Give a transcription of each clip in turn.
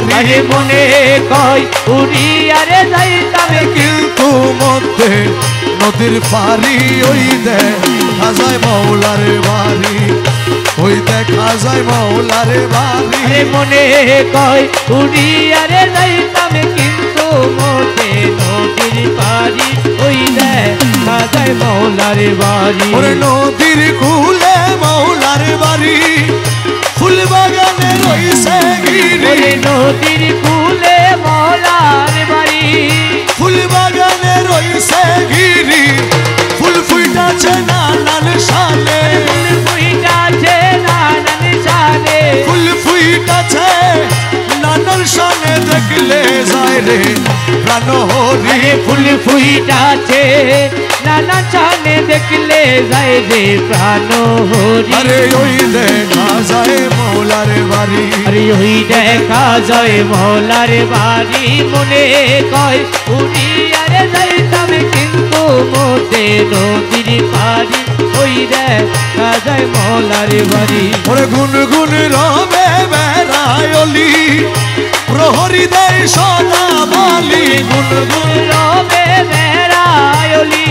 বাড়ি আরে মনে কয় উড়িয়ারে যাইতাম কিন্তু মধ্যে নদীর পারি ওই দেখা যায় মৌলার বাড়ি ওই দেখা যায় মৌলার বাড়ি আরে মনে কয় উড়িয়ারে যাইতাম কিন্তু মোটে নদীর পারি ওই দেখা যায় মৌলার বাড়ি ওরে নদীর কুলে মৌলার বাড়ি ফুল বাগানে রইছে গিরি ওরে নদীর কুলে মৌলার বাড়ি ফুল বাগানে রইছে গিরি ফুল ফুইটাছে নানান সালে ফুল ফুইটাছে নানান সালে ফুল ফুইটাছে নানান সালে দেখলে যায় রে প্রাণ হরি আরে ফুল ফুইটাছে নানান সালে দেখলে যায় রে প্রাণ হরি আরে ওই দেখা যায় মৌলার বাড়ি আরে ওই দেখা যায় মৌলার বাড়ি মনে কয় উড়িয়ারে যাইতাম কিন্তু মোটে নদীর পারি ওই দেখা যায় মৌলার বাড়ি ওরে গুনগুন রবে বেড়ায়লি প্রহরী দেয় সদা বালি গুনগুন রবে বেড়ায়লি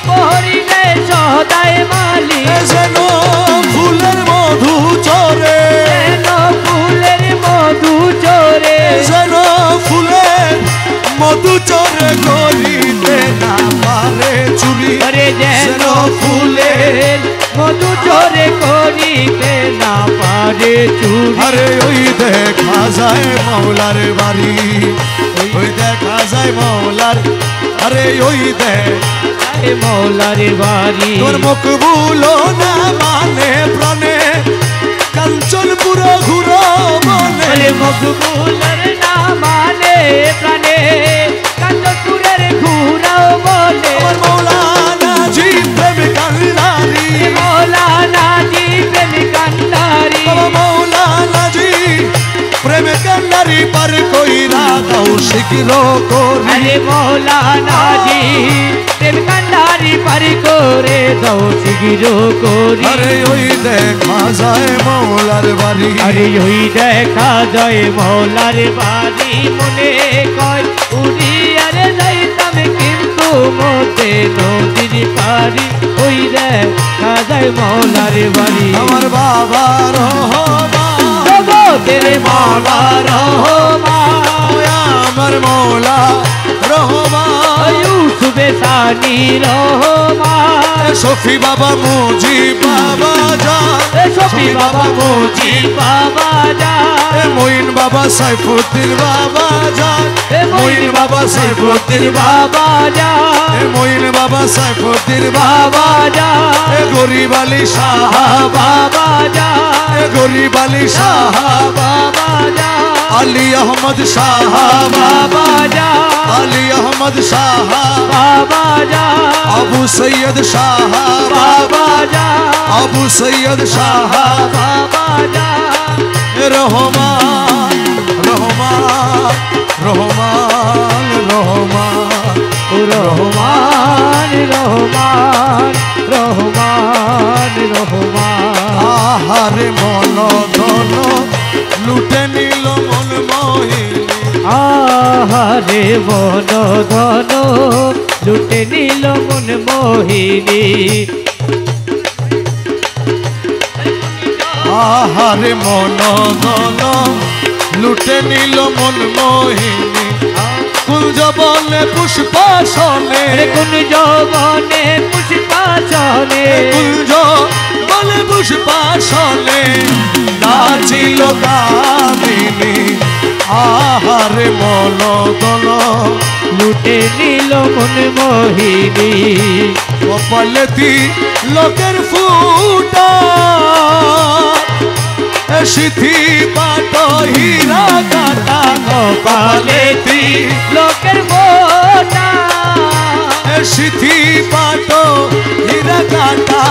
পহরিলে সদাই মালি যেন ফুলের মধু চরে যেন ফুলের মধু চোরে যেন ফুলের মধু চরে করিতে না পারে চুরি আরে যেন ফুলের মধু চোরে করিতে না পারে চুরি আরে ওই দেখা যায় মৌলার বাড়ি ওই দেখা যায় মৌলার আরে ওই যায় মৌলার বাড়ি তোর মুখ ভুলো না মানে প্রাণে কাঞ্চনপুর ঘুরো মনে আরে মকবুলের না মানে প্রাণে কাঞ্চনপুরের ঘুরাও বলে আমার মৌলানা জি প্রেম কান্দারি মৌলানা জি প্রেম কান্ডারি বাবা মৌলানা জি প্রেম কান্দারি পার কইরা দাও শিখির করি আরে মৌলানা জি প্রেম কান্ডারি পারি করে দাও শিগির করি আরে ওই দেখা যায় মৌলার বাড়ি আরে ওই দেখা যায় মৌলার বাড়ি মনে কয় উড়িয়ারে যাইতাম কিন্তু মোটে নদীর পারি ওই দেখা যায় মৌলার বাড়ি আমার বাবা রহমান জগতের মৌলা রহমান আমার মৌলা রহমান ইউসুফে সানি রহমান শফি বাবা মুজি বাবা জান শফি বাবা মুজি বাবা জান মঈন বাবা সাইফুদ্দিন বাবা জান মঈন বাবা সাইফুদ্দিন বাবা জান মঈন বাবা সাইফুদ্দিন বাবা জান গরিব আলী শাহ বাবা জান গরিব আলী শাহ বাবা জান আলী আহমদ শাহ বাবা জান আলী আহমদ শাহ বাবা জান আবু সৈয়দ শাহ বাবা জান আবু সৈয়দ শাহ বাবা জান রহমান রহমান রহমান রহমান রহমান রহমান রহমান রহমান আহারে মন ধন লুটে নিল মন মোহিনী আহারে মন ধন লুটে নিল মন মোহিনী আহারে মন ধন লুটে নিল মন মোহিনী কুঞ্জ বলে পুষ্পাসনে কোন যৌবনে পুষ্পাসনে কুঞ্জ বলে পুষ্পাসনে নাচিল কামিনী আহারে মন ধন লুটে নিল মন মোহিনী কপালেতি লোকের ফুটা সিথি পাট হীরা কাটা কপালেতি লোকের ফোটা সিথি পাট হীরা কাটা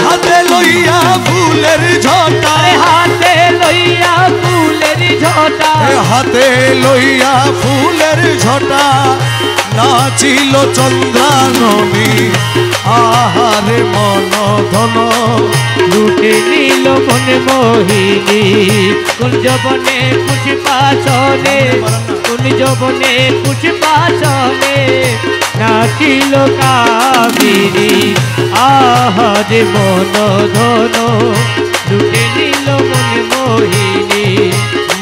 হাতে লইয়া ফুলের ঝটা হাতে লইয়া ফুলের ঝটা হাতে লইয়া ফুলের ঝটা নাচিল চন্দ্রাননী আহারে মন ধন লুটে নিল মন মোহিনী কুঞ্জবনে পুষ্পাসনে কুঞ্জবনে পুষ্পাসনে নাচিল কামিনী আহারে মন ধন লুটে নিল মন মোহিনী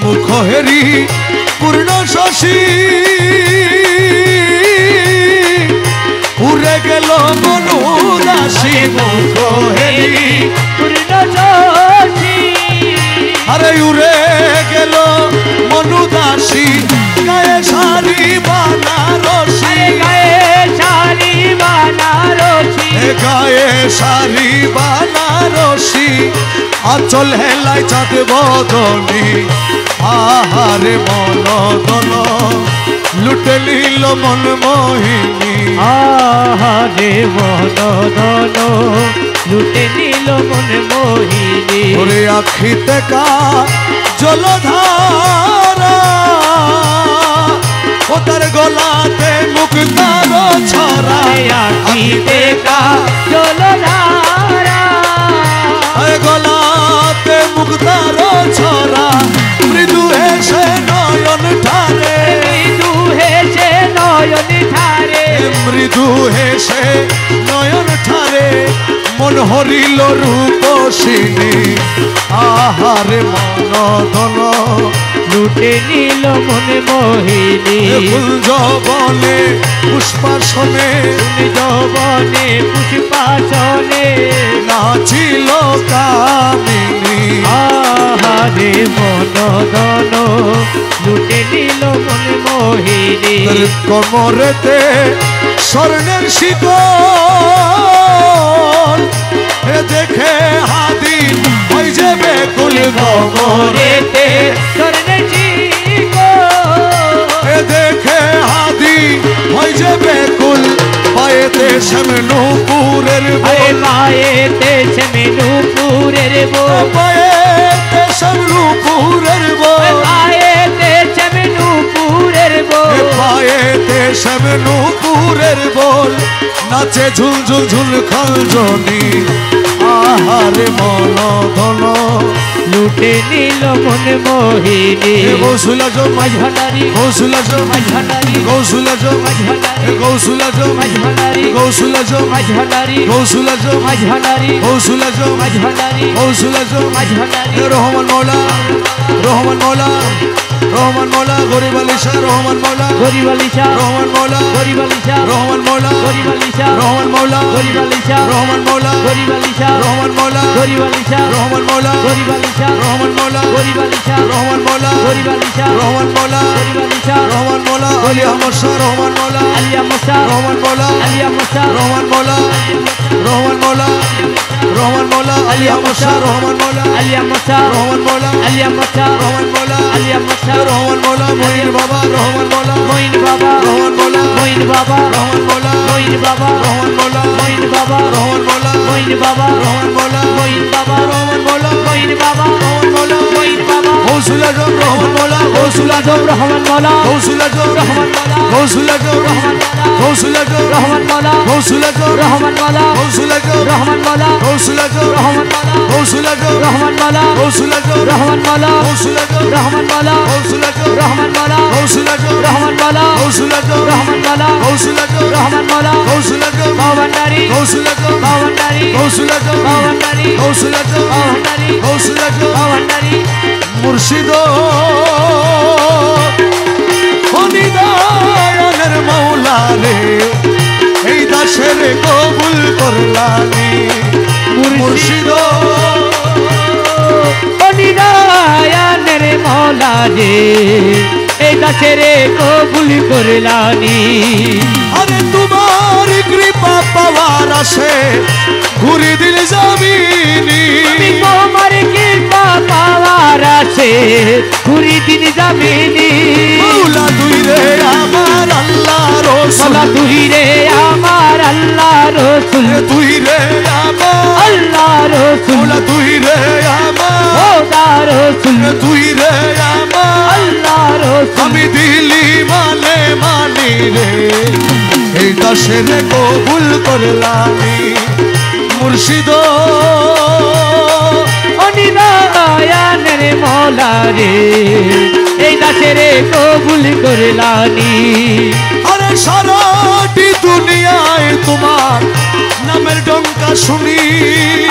মুখ হেরি পূর্ণ শশী উড়ে গেল মনুদাসী মুখ হেরি পূর্ণ শশী আরে উড়ে গেল মনুদাসী গায়ে শাড়ি বানারসি গায়ে শাড়ি বানারসি গায়ে শাড়ি বানারসি আচল হেলাই চাঁদ বদনি আহারে মন দন লুটে নিল মন মোহিনী আহারে মন ধন লুটে নিল মন মোহিনী ওরে আখিতে কা জলধারা ও তার গলাতে মুক্তার ছড়া আখিতে কা জলধারা গলাতে মুক্তার ছড়া মৃদু হেসে নয়ন ঠারে মৃদু হেসে নয়ন ঠারে মৃদু হেসে নয়ন ঠারে মন হরিল রূপসিনী আহারে মন ধন লুটে নিল মন মোহিনী কুঞ্জবনে পুষ্পাসনে যৌবনে পুষ্পাসনে নাচিল কামিনী আহারে মন ধন লুটে নিল মন মোহিনী কোমরেতে স্বর্ণের শিকল দেখে হাদিন ওই যে বেকুল কোমরেতে স্বর্ণের শিকল দেখে হাদি ওই যে বেকুল পায়েতে শ্যামনুপুরের পায়েতে শ্যামনুপুরের পায়েতে শ্যামনুপুরের পায়েতে শ্যামনুপুরের পায়েতে শ্যামনুপুরের বল নাচে ঝুলঝুল ঝুল খঞ্জনি আহারে মন ধন লুটে নিল মন মোহিনী কৌশলাজ মাঝানারি কৌশলাজ মাঝানারি কৌশলাজ মাঝানারি কৌশলাজ মাঝানারি কৌশলাজ মাঝানারি কৌশলাজ মাঝানারি কৌশলাজ মাঝানারি কৌশলাজ মাঝানারি রহমান মৌলা রহমান মৌলা রহমান মৌলা গরিব আলী শাহ রহমান মৌলা গরিব আলী শাহ রহমান মৌলা গরিব আলী শাহ রহমান মৌলা গরিব আলী শাহ রহমান মৌলা গরিব আলী শাহ রহমান মৌলা গরিব আলী শাহ রহমান মৌলা গরিব আলী শাহ রহমান মৌলা গরিব আলী শাহ রহমান মৌলা গরিব আলী শাহ রহমান মৌলা গরিব আলী শাহ রহমান মৌলা গরিব আলী শাহ রহমান মৌলা আলী আহমদ শাহ রহমান মৌলা আলী আহমদ শাহ রহমান মৌলা আলী আহমদ শাহ রহমান মৌলা রহমান মৌলা রহমান মৌলা আলী আহমদ শাহ রহমান মৌলা আলী আহমদ শাহ রহমান মৌলা আলী আহমদ শাহ রহমান মৌলা আলী আহমদ শাহ রহমান মৌলা মঈন বাবা রহমান মৌলা মঈন বাবা রহমান মৌলা মঈন বাবা রহমান মৌলা মঈন বাবা রহমান মৌলা মঈন বাবা রহমান মৌলা মঈন বাবা রহমান মৌলা মঈন বাবা রহমান মৌলা মঈন বাবা রহমান মৌলা মঈন বাবা গৌসুল আজম রহমান মৌলা গৌসুল আজম রহমান মাওলা গৌসুল আজম রহমান মাওলা গৌসুল আজম রহমান মাওলা গৌসুল আজম রহমান মাওলা গৌসুল আজম রহমান মাওলা গৌসুল আজম রহমান মাওলা গৌসুল আজম রহমান মাওলা গৌসুল আজম রহমান মাওলা গৌসুল আজম রহমান মাওলা গৌসুল আজম রহমান মাওলা গৌসুল আজম রহমান মাওলা গৌসুল আজম রহমান মাওলা গৌসুল আজম রহমান মাওলা গৌসুল আজম রহমান মাওলা গৌসুল আজম বাওয়ান্ডারি গৌসুল আজম বাওয়ান্ডারি গৌসুল আজম বাওয়ান্ডারি গৌসুল আজম বাওয়ান্ডারি গৌসুল আজম বাওয়ান্ডারি মুর্শিদ হনিদায়নের মৌলা রে এই দাসের কবুল করলানি মুর্শিদ অনিদায়ানের মাওলা রে এই দাসেরে কবুল করলানি আরে তোমার কৃপা পাওয়ার আসে ঘুরি দিল জমিনি আমি তোমার কৃপা পাওয়ার আছে ঘুরি দিন জামিনি মৌলা তুই রে আমার আল্লাহ রসুল মাওলা তুই রে আমার আল্লাহ রসুল তুই রে আমার আল্লাহ রসুল রে এই দাসের কবুল করলামি মুর্শিদ অনিদায়ানের মৌলা রে এই দাসের কবুল করলানি আরে সারাটি দুনিয়ায় তোমার নামের ডঙ্কা শুনি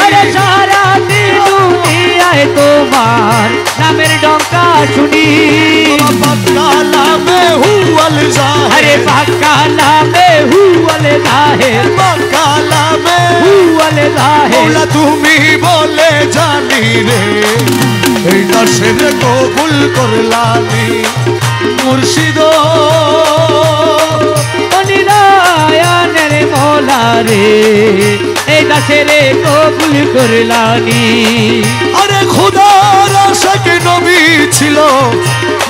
আরে সারা দুনিয়ায় তোমার নামের ডঙ্কা শুনি পাক্কা নামে হুয়াল জাহে আরে পাক্কা নামে হুয়াল জাহে পাক্কা নামে হুয়াল জাহে মৌলা তুমি বলে জানি রে এই দাসের কবুল করলামি মুর্শিদ অনিদায়ানের মৌলা রে এই দাসের কবুল করলানি আরে খোদার আশেক নবী ছিল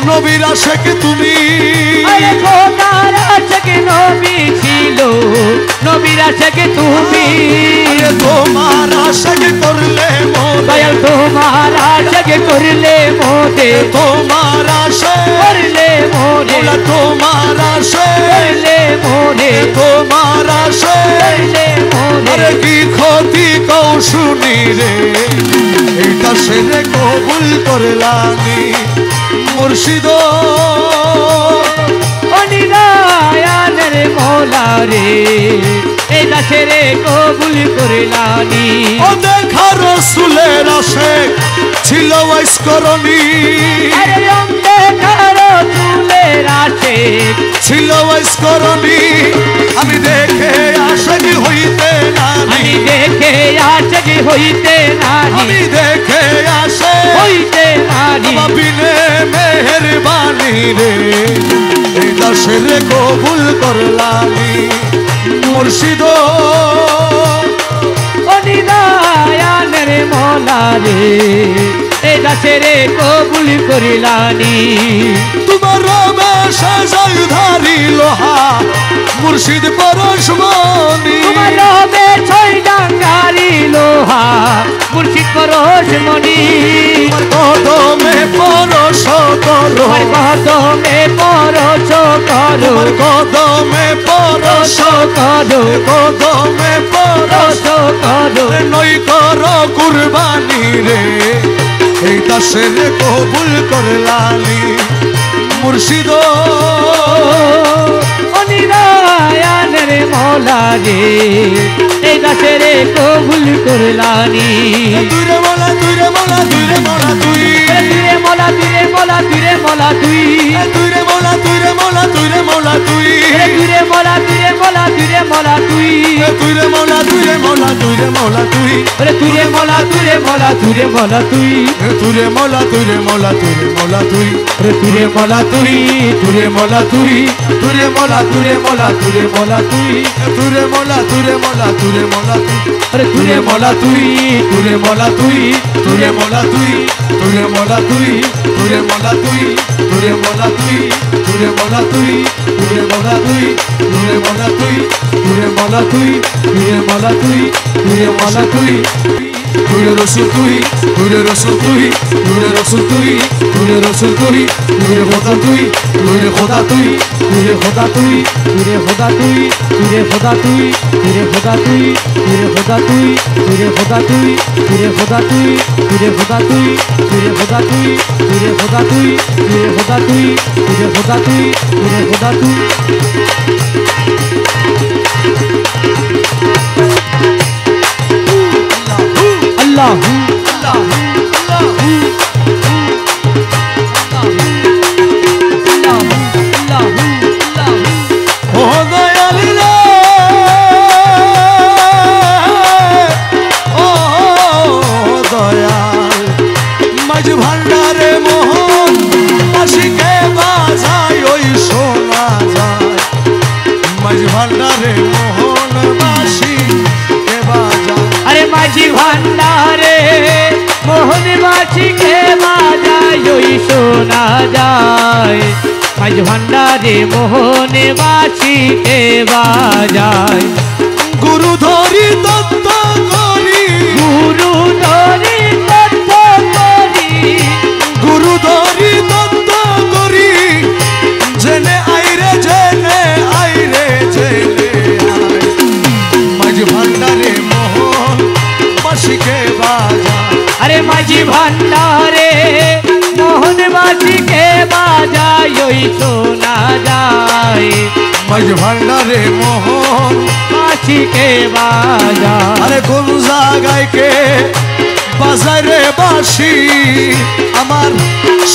নবীর আশেক তুমি আরে খোদার আশেক নবী ছিল নবীর আশেক তুমি আরে তোমার আশেক করলে মোরে দয়াল তোমার আশেক করলে মোদে তোমার আশেক করলে মোরে মৌলা তোমার আশেক করলে মোরে তোমার আশেক করলে মোরে আরে কি ক্ষতি কও শুনি রে এই দাসের কবুল করলামি মুর্শিদ অনিদায়ানের মৌলা রে এই দাসের কবুল করলানি ও দেখা রসুলের আশেক ছিল ওয়াইসকরণী আরে অন্ধকার চুলের আশেক ছিল ওয়াইসকরণী আমি দেখে আশেক হইতে নানি আমি দেখে আশেক হইতে নাহি আমি দেখে আসে হইতে নাহি বিনে মেহেরবানি রে এই দাসের কবুল করলামি মুর্শিদ অনিদায়ানের মৌলা রে এই দাসের কবুল করলানি তোমার রমেশা জয়ধারী লোহা মুর্শিদ পরশমণি তোমার রবে ছয় ডাঙ্গারি লোহা মুর্শিদ পরশমণি তোমার কদমে পরশ করো তোমার কদমে পরশ করো তোমার কদমে পরশ করো কদমে পরশ করো নই কর কুরবানি রে এই দাসের কবুল করলালি মুর্শিদ অনিদায়ানের মৌলা রে এই দাসের কবুল করলানি তুইরে মোলা তুইরে মোলা তুইরে মোলা তুই তুইরে মোলা তুইরে মোলা তুইরে মোলা তুই তুইরে মোলা তুইরে মোলা তুইরে মোলা তুই তুইরে মোলা তুইরে মোলা তুইরে মোলা তুই তুইরে মোলা তুইরে মোলা তুইরে মোলা তুই তুইরে মোলা তুইরে মোলা তুইরে মোলা তুই তুইরে মোলা তুইরে মোলা তুইরে মোলা তুই তুইরে মোলা তুই তুইরে মোলা তুই তুইরে মোলা তুইরে মোলা তুইরে মোলা তুই তুইরে মোলা তুইরে মোলা তুইরে মোলা তুই তুইরে মোলা তুই তুইরে মোলা তুই তুইরে মোলা তুই তুইরে মোলা তুই তুইরে মোলা তুই তুইরে মোলা তুই তুইরে মোলা তুই তুইরে মোলা তুই তুইরে মোলা তুই তুইরে মোলা তুই তুইরে মোলা তুই তুইরে মোলা তুই তুইরে রসুল তুই তুইরে রসুল তুই তুইরে রসুল তুই তুইরে রসুল তুই তুইরে খোদা তুই তুইরে খোদা তুই তুইরে খোদা তুই তুইরে খোদা তুই তুইরে খোদা তুই তুইরে খোদা তুই তুইরে খোদা তুই তুইরে খোদা তুই তুইরে খোদা তুই তুইরে খোদা তুই তুইরে খোদা তুই তুইরে খোদা তুই তুইরে খোদা তুই তুইরে খোদা তুই তুইরে খোদা তুই আল্লাহ ও দয়ালি রে ও দয়াল মাঝ ভান্ডারে মোহন বাসিকে বাজায় ওই শোনা যায় মাঝ ভান্ডারে মোহন বাসিকে বাজায় আরে মাঝি ভান্ডারে মোহন বাসিকে বাজায় ওই শোনা যায় মাঝি ভান্ডারে মোহন বাসিকে বাজায় গুরু ধরি দত্ত করি গুরু ধরি তত্ত্ব করি গুরু ধরি দত্ত করি জেনে আইরে জেনে যায় ওই শোনা যায় মাঝ ভান্ডারে মোহন বাঁশিকে বাজায় আরে কোন জায়গায় কে বাজায় রে বাঁশি আমার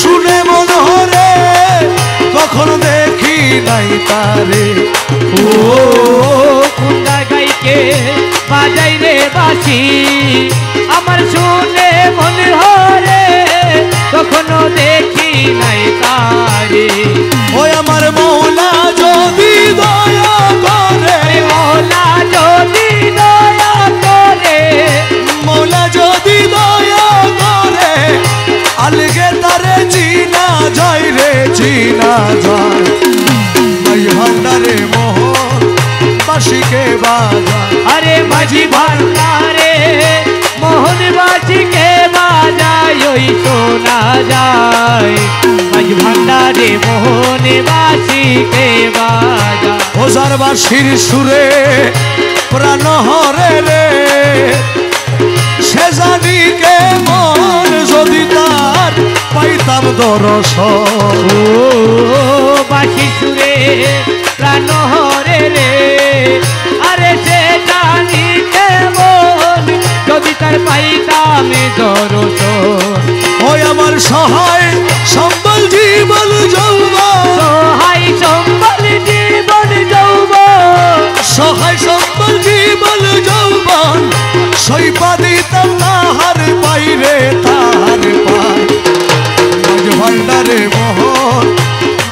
শুনে মনে হরে কখনো দেখি নাই তারে ও কোন জায়গায় কে বাজায় রে বাঁশি আমার শুনে মনে হরে কখনো দেখি নাই তারে ওই আমার মৌলা যদি দয়া করে মৌলা যদি দয়া করে মৌলা যদি দয়া করে আলগে তারে চিনা যায় রে চিনা যায় মাই ভান্ডারে মোহন বাঁশিকে বাজায় আরে মাঝি ভান্ডারে মোহন বাঁশিকে বাজায় ওই শোনা যায় মাঝি ভান্ডারে মোহন বাঁশিকে বাজায় ওজার বাঁশির সুরে প্রাণ হরে রে সে জানি কে মন যদি তার পাইতাম দর্শন ও বাঁশি সুরে প্রাণ হরে রে আরে সে জানি কেমন যদি তার পাইতাম দর্শন ওই আমার সহায় সম্বল জীবন যৌবন সহায় সম্বল জীবন যৌবন সহায় সম্বল জীবন যৌবন সইপা দিতাম তাহার পাইরে তাহার পাই মাঝ ভান্ডারে মোহন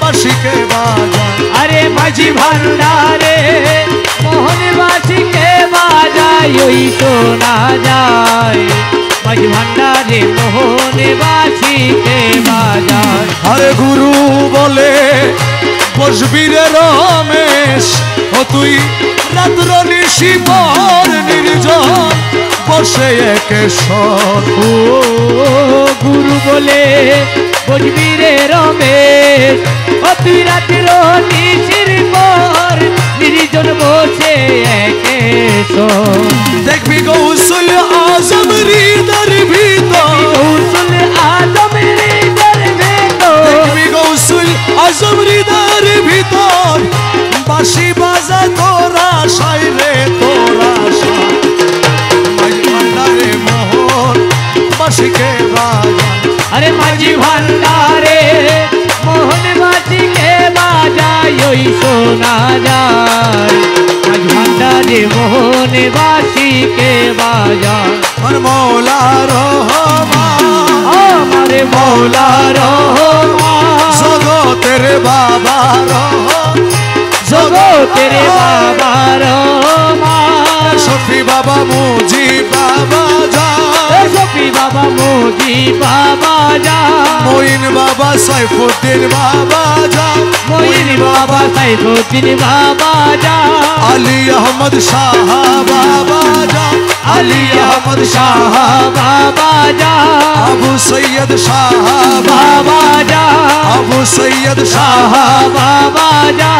বাঁশিকে বাজায় আরে মাঝি ভান্ডারে মোহন বাঁশিকে বাজায় ওই শোনা যায় মাঝি ভান্ডারে মোহন বাঁশিকে বাজায় আরে গুরু বলে বসবি রে রমেশ ও তুই রাত্র নিশি পর নির্জন বসে একে সর ও গুরু বলে বুঝবি রে রমেশ ও তুই রাত্র নিশির পর নির্জন বসে একে শোন দেখবি গৌসুল আজম হৃদর ভিতর গৌসুল আজমের দরবেতো দেখবি গৌসুল আজম হৃদর ভিতর বাঁশি বাজা তোরা সাই রে তোরা সাই মাঝ ভান্ডারে মোহন বাঁশিকে বাজায় আরে মাঝি ভান্ডারে মোহন বাঁশিকে বাজায় ওই শোনা যায় মাঝি ভান্ডারে মোহন বাঁশিকে বাজায় আমার মৌলা রহমান আমার মৌলা রহমান জগতের বাবা রহমান জগতের বাবা রহমান শফি বাবা মুজি বাবা যা শফি বাবা মোদি বাবা যা মঈন বাবা সাইফুদ্দিন বাবা যা মঈন বাবা সাইফুদ্দিন বাবা যা আলী আহমদ শাহ বাবা যা আলী আহমদ শাহ বাবা যা আবু সৈয়দ শাহ বাবা যা আবু সৈয়দ শাহ বাবা যা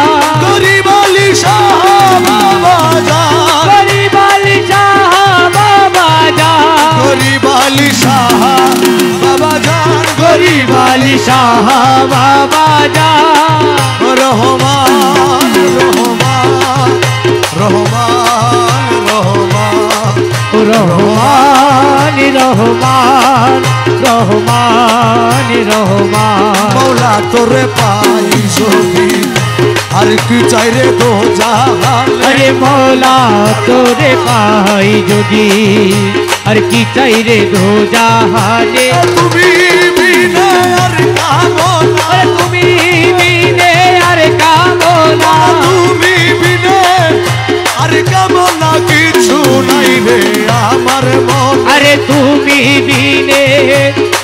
গরিব আলী শাহ বাবা যা গরিব আলী শাহ বাবা যা গরিব আলী শাহ বাবা জান গরিব আলী শাহ বাবা যা রহমান রহমান রহমান রহমান রহমান রহমান রহমান রহমান মৌলা তোরে পাই যদি আর কি চাই রে দো জাহান আরে মৌলা তোরে পাই যদি আর কি চাই রে দো জাহানে তুমি বিনা আর কামনা আরে তুমি বিনে আর কামনা তুমি বিনা আর কামনা কিছু নাই রে আমার মন আরে তুমি বিনে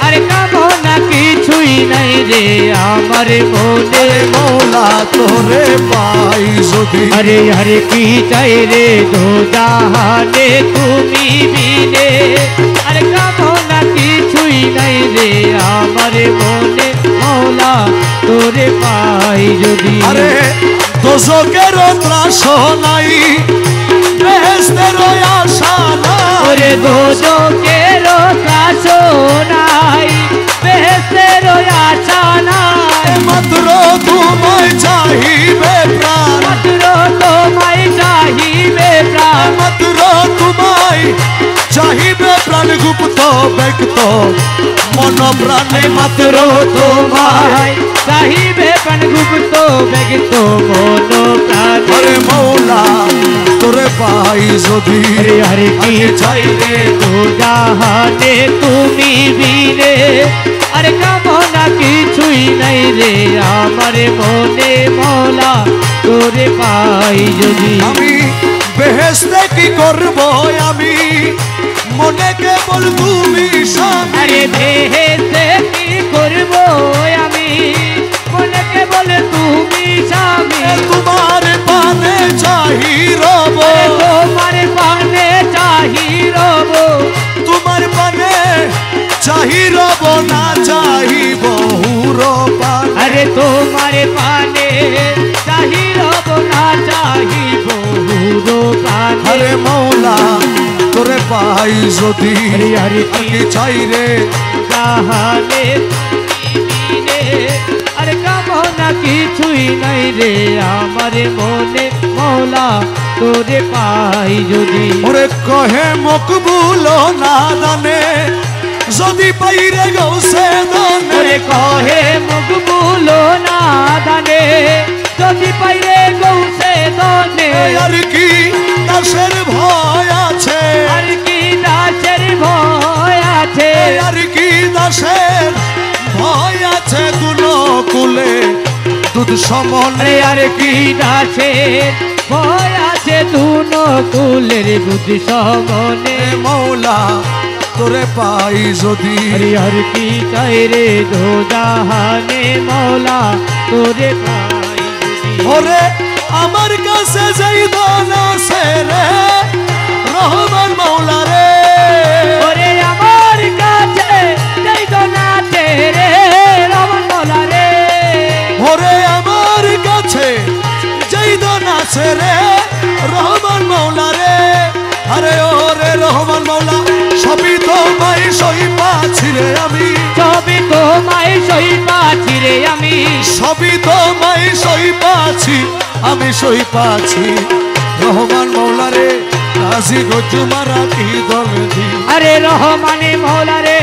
আর কামনা কিছুই নাই রে আমার মনে মৌলা তোরে পাই যদি আরে আরে কি চাই রে দো জাহানে তুমি বিনে আর কামনা কিছুই নাই রে আমার মনে মৌলা তোরে পাই যদি আরে দোজকের ত্রাস নাই বেহেশতের আশা নাই ওরে দোজকের কাছো নাই বেহেশতের আশা নাই মাত্র তোমায় চাহিবে প্রাণ, মাত্র তোমায় চাহিবে প্রাণ, মাত্র তোমায় চাহিবে প্রাণ, গুপ্ত ব্যক্ত মন প্রাণে মাত্র তোমায় চাহিবে প্রাণ, গুপ্ত ব্যক্ত মন প্রাণ। আরে মৌলা তোরে পাই যদি হরে কি চাই রে দু জাহানে তুমি বিনে, আরে কামনা কিছুই নাই রে আমার মনে মৌলা তোরে পাই যদি। আমি বেহেশতে কি করব আমি মনে কেবল তুমি স্বামী। আরে বেহেশতে কি করব আমি মনে কেবল তুমি স্বামী। তোমার পানে চাহি রব, তোমার পানে চাহি রব, তোমার পানে চাহি রব না চাহি বহুর পান। আরে তোমার পানে চাহি রব না চাহি বহুর প্রাণ। আরে মৌলা তোরে পাই যদি হরে কি চাই রে জাহানে বিনে, আরে কামনা কিছুই নাই রে আমার মনে মৌলা তোরে পাই যদি। ওরে কহে মকবুল না দানে যদি পাই রে গৌসে দানে। ওরে কহে মকবুল না দানে যদি পাই রে গৌসে দানে। আর কি দাসের ভয় আছে, আর কি দাসের ভয় আছে, আর কি দাসের ভয় আছে দুনো কুলে দুধ সমন। আরে আর কি দাসের ভয় আছে দুনো কুলের বুদ্ধি সমনে। মৌলা তোরে পাই যদি আরে আর কি চাই রে দো জাহানে মৌলা তোরে পাই যদি। ওরে আমার কাছে যেই ধন আছে রে রহমান মৌলা রে। ওরে আমার কাছে যেই ধন আছে রে রহমান মৌলা রে। ওরে আমার কাছে যেই ধন আছে রে রহমান মৌলা রে। আরে ওরে রহমান মৌলা সবই তোমায় সই পাচ্ছি রে আমি, সবই তোমায় সই পাচ্ছি রে আমি, সবই তোমায় সই পাচ্ছি আমি সই পাচ্ছি। রহমান মৌলা রে রাজি গজু মারা কি দরদি। আরে রহমানে মৌলা রে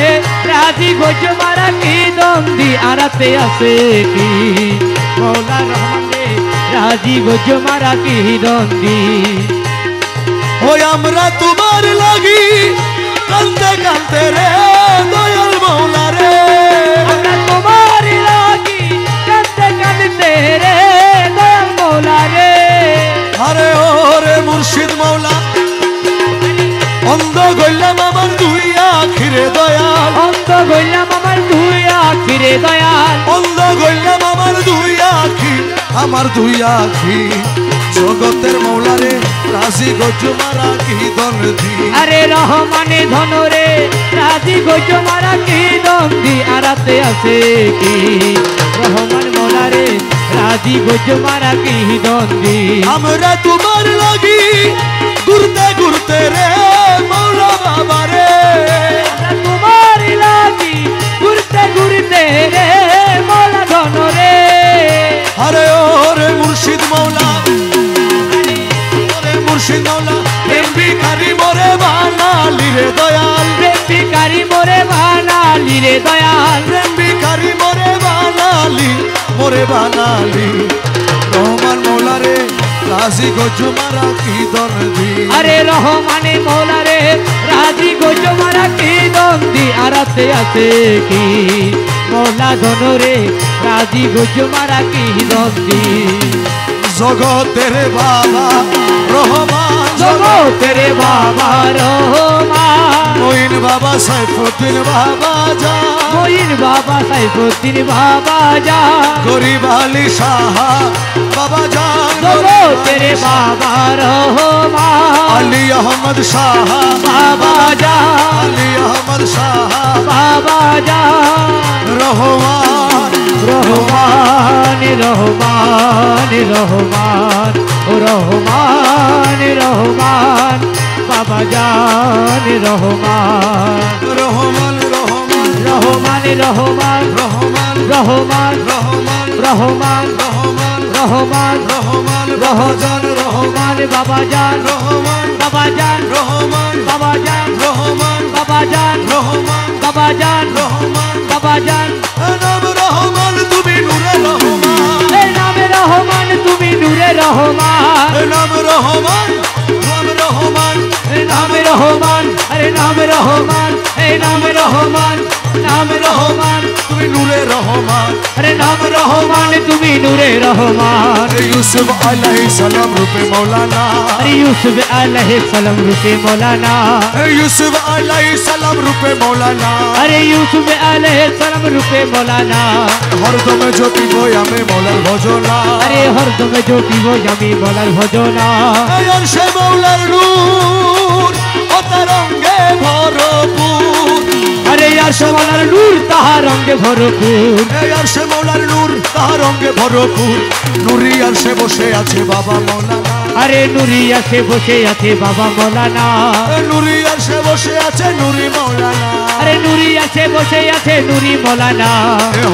রাজি গজু মারা কি দন্দি আরাতে আছে কি মৌলা রহমান রে রাজি গজু মারা কি দন্দি। ওই আমরা তোমার লাগি কান্দতে কান্দতে রে দয়াল মৌলা রে। আমরা তোমার লাগি কাঁদতে কাঁদতে রে দয়াল মৌলা রে। আরে ওরে মুর্শিদ মৌলা অন্ধ গইলাম আমার দুই আখিরে দয়াল, অন্ত গইলাম আমার দুই আখিরে দয়াল, অন্ধ গইলাম আমার দুই আখি, আমার দুই আখি জগতের মৌলা রে রাজি গজু মারা কি দরদি। আরে রহমানে ধন রে রাজি গজু মারা কি দন্দি আরাতে আছে কি রহমান মৌলা রে রাজি গজু মারা কি দন্দি। আমরা তোমার লাগি ঘুরতে ঘুরতে রে মৌলা বাবা রে। আমরা তোমার লাগি ঘুরতে ঘুরতে রে মৌলা ধন রে। আরে ওরে মুর্শিদ মৌলা, ওরে মুর্শিদ মৌলা প্রেম ভিখারি মোরে বানালি রে দয়াল, প্রেম ভিখারি মোরে বানালি রে দয়াল, প্রেম ভিখারি মোরে বানালি মোরে বানালি। রহমান মৌলা রে রাজি গজু মারা কি দরদি। আরে রহমানে মৌলা রে রাজি গজু মারা কি দন্দি আরাতে আছে কি মৌলা ধন রে রাজি গজু মারা কি দন্দি। জগতের বাবা রহমান, জগতের বাবা রহমান, মঈন বাবা সাইফুদ্দিন বাবা যা, মঈন বাবা সাইফুদ্দিন বাবা যা, গরিব আলী সাহা বাবা যা, জগতের বাবা রহমান, আলী আহমদ সাহা বাবা যা, আলী আহমদ সাহা বাবা যা। রহমান রহমান রহমান রহমান ও রহমান রহমান বাবা জান রহমান। রহমান রহমান রহমান রহমান রহমান রহমান রহমান রহমান রহমান রহমান রহমান রহমান রহমান বাবাজান রহমান বাবাজান রহমান বাবাজান রহমান বাবাজান রহমান বাবাজান রহমান বাবাজান নাম রহমান তুমি নূরে রহমান এই নামে রহমান তুমি নূরে রহমান নাম রহমান নাম রহমান এই নামে রহমান আরে নামে রহমান এই নামে রহমান নামে রহমান তুমি নূরে রহমান আরে নাম রহমান তুমি নূরে রহমান ইউসুফ আলাইহিস সালাম রূপে মৌলানা আরে ইউসুফ আলাইহিস সালাম রূপে মৌলানা ইউসুফ আলাইহিস সালাম রূপে মৌলানা আরে ইউসুফ আলাইহিস সালাম রূপে মৌলানা হরদমে জপিব আমি মৌলার ভজনা আরে হরদমে জপিব আমি মৌলার ভজনা আর সে মৌলার নূর ও তার রঙে ভরপুর আরে আর মৌলার নূর তাহার রঙে ভরপুর আর সে মৌলার নূর তার রঙে ভরপুর নুরি আর সে বসে আছে বাবা মৌলানা আরে নুরি আছে বসে আছে বাবা মৌলানা নুরি আর সে বসে আছে নুরি মৌলানা আরে নুরি আছে বসে আছে নুরি মৌলানা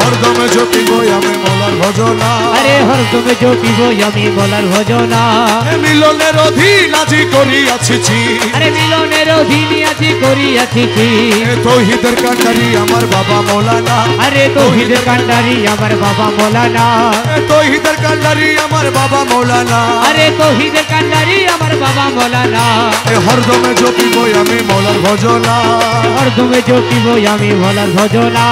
হরদমে জপিব আমি মৌলার ভজনা আরে হরদমে জপিব আমি মৌলার ভজনা মিলনের অধীন আজি করিয়াছি আরে মিলনের অধীনে আছি করিয়াছি তৌহিদের কান্ডারি আমার বাবা মৌলানা আরে তৌহিদের কান্ডারি আমার বাবা মৌলানা তৌহিদের কান্ডারি আমার বাবা মৌলানা আরে তৌহিদের কান্ডারি আমার বাবা মৌলানা হরদমে জপিব আমি মৌলার ভজনা হরদমে জপিব আমি মৌলার ভজনা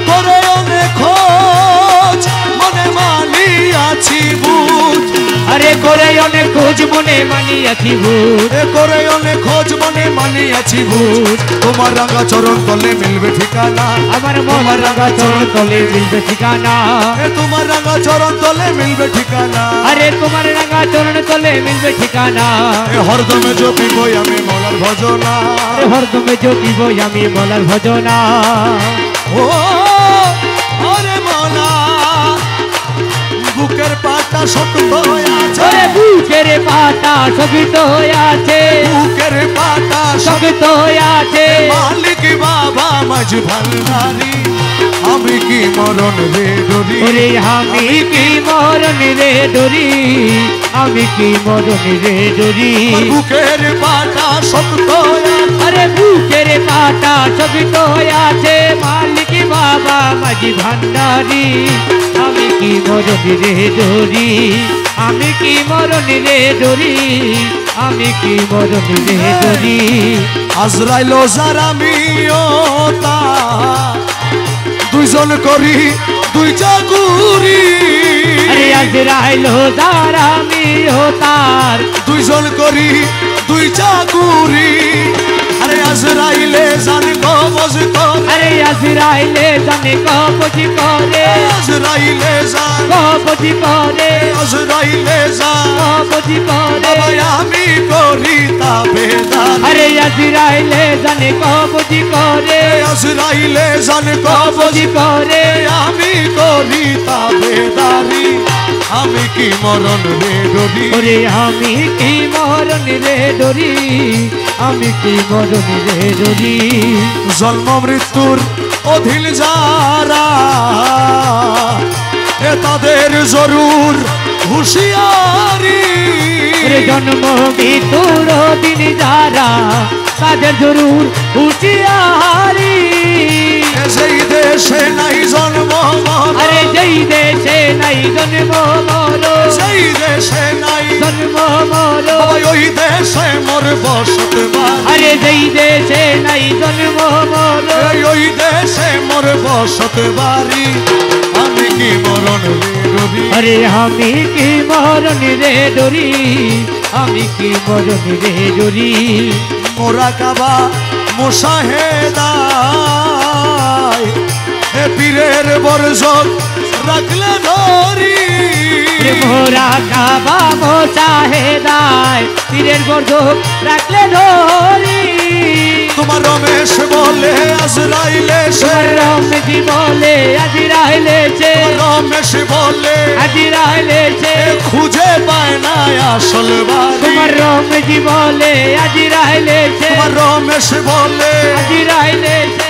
করে অনেক খোঁজ মনে মানিয়াছি বুঝ আরে করে অনেক খোঁজ মনে মানিয়াছি ভূত করে অনেক খোঁজ মনে মানিয়াছি বুঝ তোমার রাঙা চরণ তলে মিলবে ঠিকানা আমার মোহর রাঙা চরণ তলে মিলবে ঠিকানা তোমার রাঙা চরণ তলে মিলবে ঠিকানা আরে তোমার রাঙা চরণ তলে মিলবে ঠিকানা হরদমে জপিব আমি মৌলার ভজনা আরে হরদমে জপিব আমি মৌলার ভজনা ও আরে মৌলা বুকের পাটা শক্ত আছে ওরে বুকের পাতা শক্ত আছে বুকের পাটা শক্ত আছে মালিক বাবা মাঝ ভান্ডারি আমি কি মরণ রে ডরি ওরে আমি কি মরণ রে ডরি আমি কি মরণ রে ডরি বুকের পাটা শক্ত আরে বুকের পাতা শক্ত আছে মালিক বাবা মাঝি ভান্ডারি আমি কি মরণ রে ডরি আমি কি মরণ রে ডরি আমি কি মরণ রে ডরি আজরাইল জারামিও তা দুইজন করি দুই চাকুরি আরে আজরাইল জারামি তার দুইজন করি দুই চাকুরি আরে আজরাইলে জান কবজ করে আরে আজরাইলে জানে কবজি করে আজরাইলে জান কবজি করে আজরাইলে জান কবজি করে বাবা আমি করি তাবেদার আরে আজরাইলে জানে কবজি করে আজরাইলে জান কবজি করে আমি করি তাবেদারি আমি কি মরণ রে ডরি ওরে আমি কি মরণ রে ডরি আমি কি মরণ রে ডরি জন্ম মৃত্যুর অধীন যারা এ তাদের জরুর হুঁশিয়ারি রে জন্ম মৃত্যুর দিন যারা তাদের জরুর হুঁশিয়ারি সেই দেশে নাই জন্ম আরে যেই দেশে নাই জন্ম মর সেই দেশে নাই জন্ম মর ওই দেশে মোর বসত বাড়ি আরে যেই দেশে নাই জন্ম মর ওই দেশে মোর বসত বাড়ি আমি কি মরণ রে ডরি আরে আমি কি মরণ রে ডরি আমি কি মরণ রে ডরি মোরা কাবা মুশাহেদায় এ পীরের বরজত রাখলে ধরি মোরা কাবা মোশাহেদায় পীরের বর্ধক রাখলে ধরি তোমার রমেশ বলে আজরাইলে সে রমেশি বলে আজরাইলে সে রমেশ বলে আজরাইলে সে খুঁজে পায় না আসল বাড়ি তোমার রমেশি বলে আজরাইলে সে তোমার রমেশ বলে আজরাইলে সে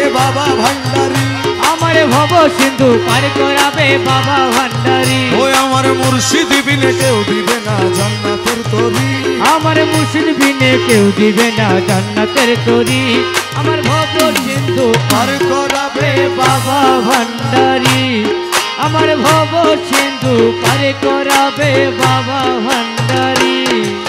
সিন্ধু পার করাবে বাবা ভান্ডারি। ওই আমার মুর্শিদ বিনে কেউ দিবে না জান্নাতের তরি। আমার মুর্শিদ বিনে কেউ দিবে না জান্নাতের তরি। আমার ভব সিন্ধু পার করাবে বাবা ভান্ডারি। আমার ভব সিন্ধু পার করাবে বাবা ভান্ডারি।